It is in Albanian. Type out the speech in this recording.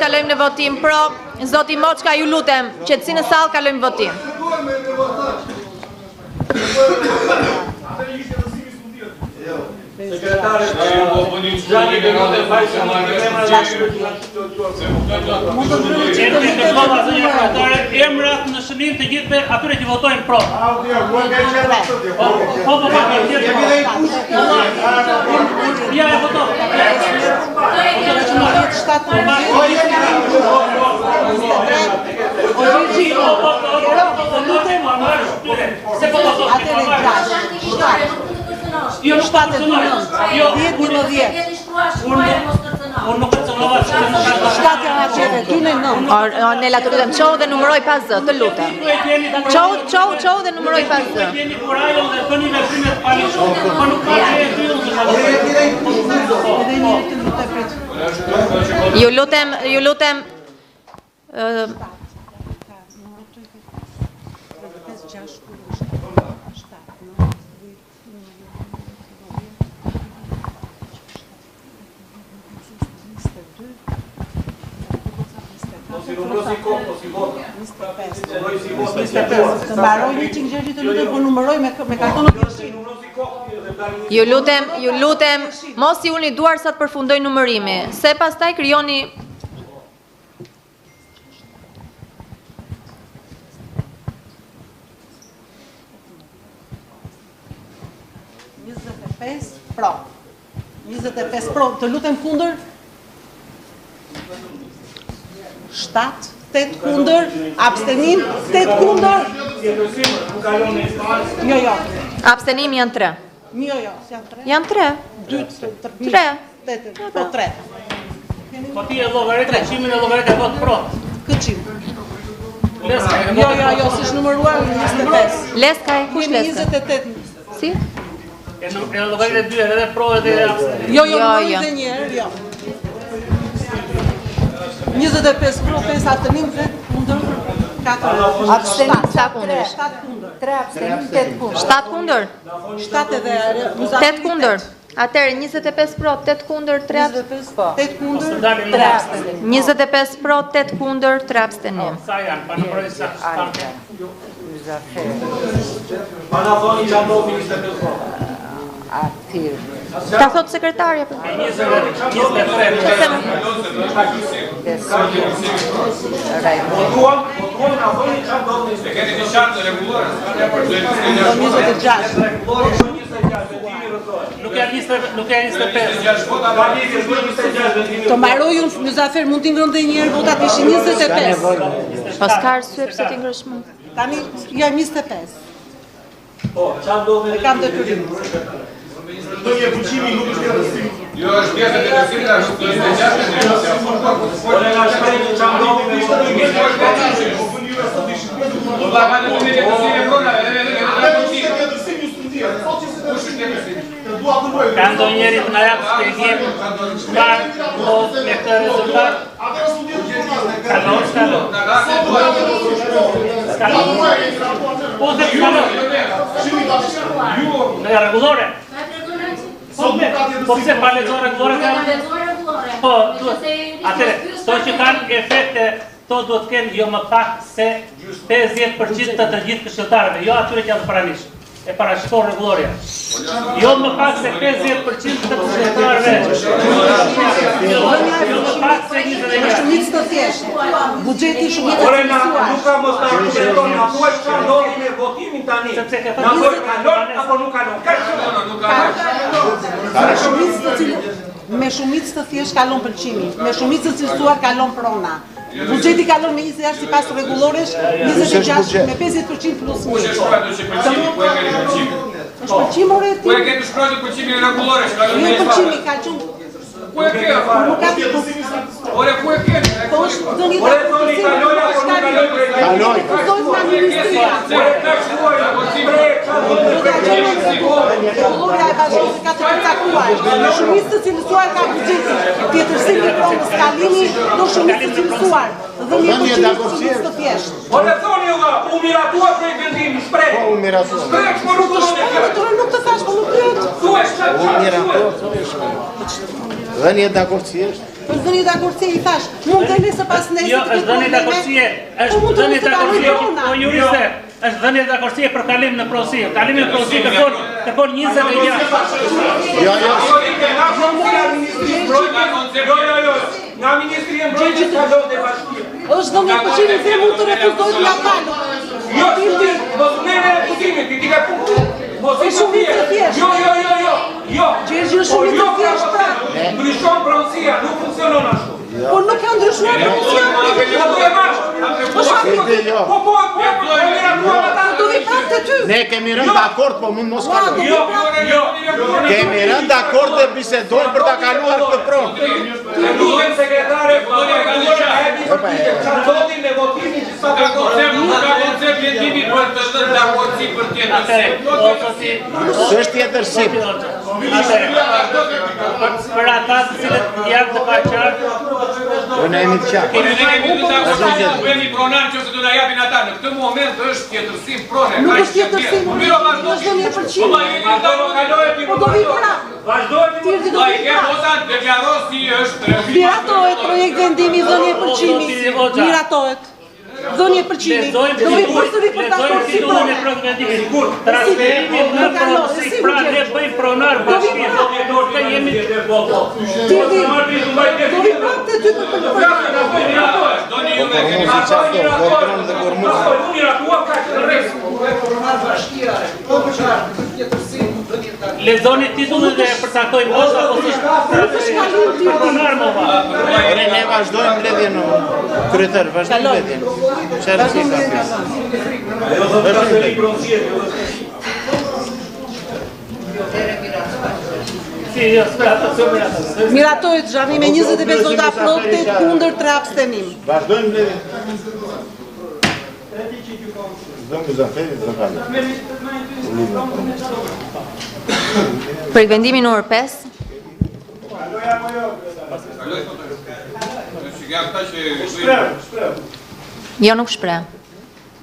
Kalojmë në votim pro, zoti Moçka, ju lutem, qetësinë në sallë, kalojmë votim. Sekretari, emrat në shënim të gjithëve atyre që votojnë pro. Ja e votojnë. Jo, në 7 jo, 10 në 10. Unë nuk e të nëvat që në 7 janë atjeve, 2 në 9. Nela, të lutem, qohë dhe numëroj pas zë, të lutem. Qohë dhe numëroj pas zë. Jeni kurajon dhe të një veprimet palisho, po nuk ka që e ty Ju lutem, Të mbaroj një qingjergjit të lutem, po numëroj me kartonë pjeshin. Ju lutem, mos i uni duar sa të përfundoj numërimi, se pastaj krijoni Pro. 25 pro, të lutem kundër. 7, 8 kundër, abstenim, 8 kundër. Jo. Abstenim janë 3. Jo, janë 3. Janë 3. 2, 3. Po 3. Po ti e llogarit e qimin e llogarit e vot pro. Këqim. Jo, s'është numëruar 25. Leskaj, kush Leskaj? 28. Si? E llogarit e dy edhe pro edhe abstenim. Jo, edhe një herë, jo. 25 pro, 5 abstenim, 3 kundër, 4 abstenim, sa kundër? 7 kundër. 3 abstenim, 8 kundër. 7 kundër? 7 edhe 8 kundër. Atëherë 25 pro, 8 kundër, 3 abstenim. 8 kundër, 3 abstenim. 25 pro, 8 kundër, 3 abstenim. Sa janë, pa numëroj sa stanë. Pana thoni që ndodh ministri pro. Ta thot sekretarja. 26. Nuk janë 25. Të mbaroj unë, Muzafer, mund t'i ngrënë dhe njerë votat ishin 25. Po s'ka arsye pse ti ngresh më. Tani, jam 25. Po, çfarë ndodh? E kam detyrim. Do një fuqimi nuk është pjesë. Jo, është pjesë e detyrimit, ashtu do të jetë. Po ne na shprehni çfarë ndodh me Do ta kanë në detyrimin e kona, Ka ndonjëri të na jap shpjegim çfarë ndodh me këtë rezultat? Po dhe në rregullore. Po pse pa lexuar rregullore? Po, atëre, to që kanë efekte, to duhet të kenë jo më pak se 50% të gjithë këshilltarëve, jo atyre që janë paranish. E parashikon rregulloria. Jo më pak se 50% të këshilltarëve. Jo më pak se 21%. Shumicë të thjeshtë. Buxheti shumicë të thjeshtë. Nuk ka mos ta kupton, na thuaj çfarë ndodhi me votimin tani. Na thuaj kalon apo nuk kalon? Me shumicë të thjeshtë kalon pëlqimi. Me shumicë të cilësuar kalon prona. Buxheti kalon me 26 sipas rregulloresh, 26 me 50% plus 1. Është pëlqim ore ti. Ku e ke të shkruar pëlqimin e rregulloresh? Jo pëlqimi ka qenë. Ku e ke? Nuk ka të. Ore ku e ke? Po është dhënia. Ore thoni kalon apo nuk kalon? Kaloj. Kaloj nga ministria. Ore ka shkruar Rregulloria e bashkisë ka të përcaktuar. Me shumicë të cilësuar ka buxheti. Tjetërsi i pronës kalimi do shumicë të cilësuar. Dhënia e shumicë të thjeshtë. Ore thoni u miratua prej vendimit, shpreh. Po u miratua. Shpreh po nuk do Nuk të thash, po nuk pyet. thuaj çfarë. Dhënia dakord si është. Është dhënie dakordësie i thash. Mund të lësë pas nesër. Jo, është dhënie dakordësie. Është dhënie dakordësie. Po juriste, është dhënie dakordësie për kalim në pronësi. Kalimi në pronësi kërkon 26. Jo. Nga Ministri e Mbrojtjes kalon dhe bashkia. Është dhënie përgjimi dhe mund të refuzojë nga falë. Jo, mos ne refuzimit, ti ka punë. Mos i shumë të thjeshtë. Jo. Gjergj është shumë të thjeshtë. Ndryshon pronësia, nuk funksionon ashtu. Po nuk ka ndryshuar pronësia. Do vi prapë ty. Ne kemi rënë dakord, po mund mos kalojmë. Jo. Kemi rënë dakord dhe bisedojmë për ta kaluar këtë pronë. Duhet sekretare, çfarë me votimin që sa Ka koncept jetimi për të dhënë dakordsi për tjetër. S'është tjetër sip. Për ata të cilët janë të paqartë, Ne jemi të qartë. Bëni pronar që se do na japin ata. Në këtë moment është tjetërsim prone. Nuk është tjetërsim, është dhënie përgjimi. Po do vi prapë. Vazhdojmë. Ai ke votat deklarosi është. Miratohet projekt vendimi dhënie përgjimi. Miratohet. Dhënie përgjimi. Do vi përsëri për ta titullin e vendimit. Transferimi në pronësi, pra ne bëjmë pronar bashkë. Ne jemi Do vi prapë të ty për Doni ju me keni lexoni titullin dhe përcaktojmë ose s'është pronar më vonë. Ne vazhdojmë mbledhjen kryetar, vazhdojmë mbledhjen. Miratohet zhani me 25 vota afrot, 8 kundër, 3 abstenim. Vazhdojmë mbledhjen. Për vendimi numër 5. Jo, nuk shpreh.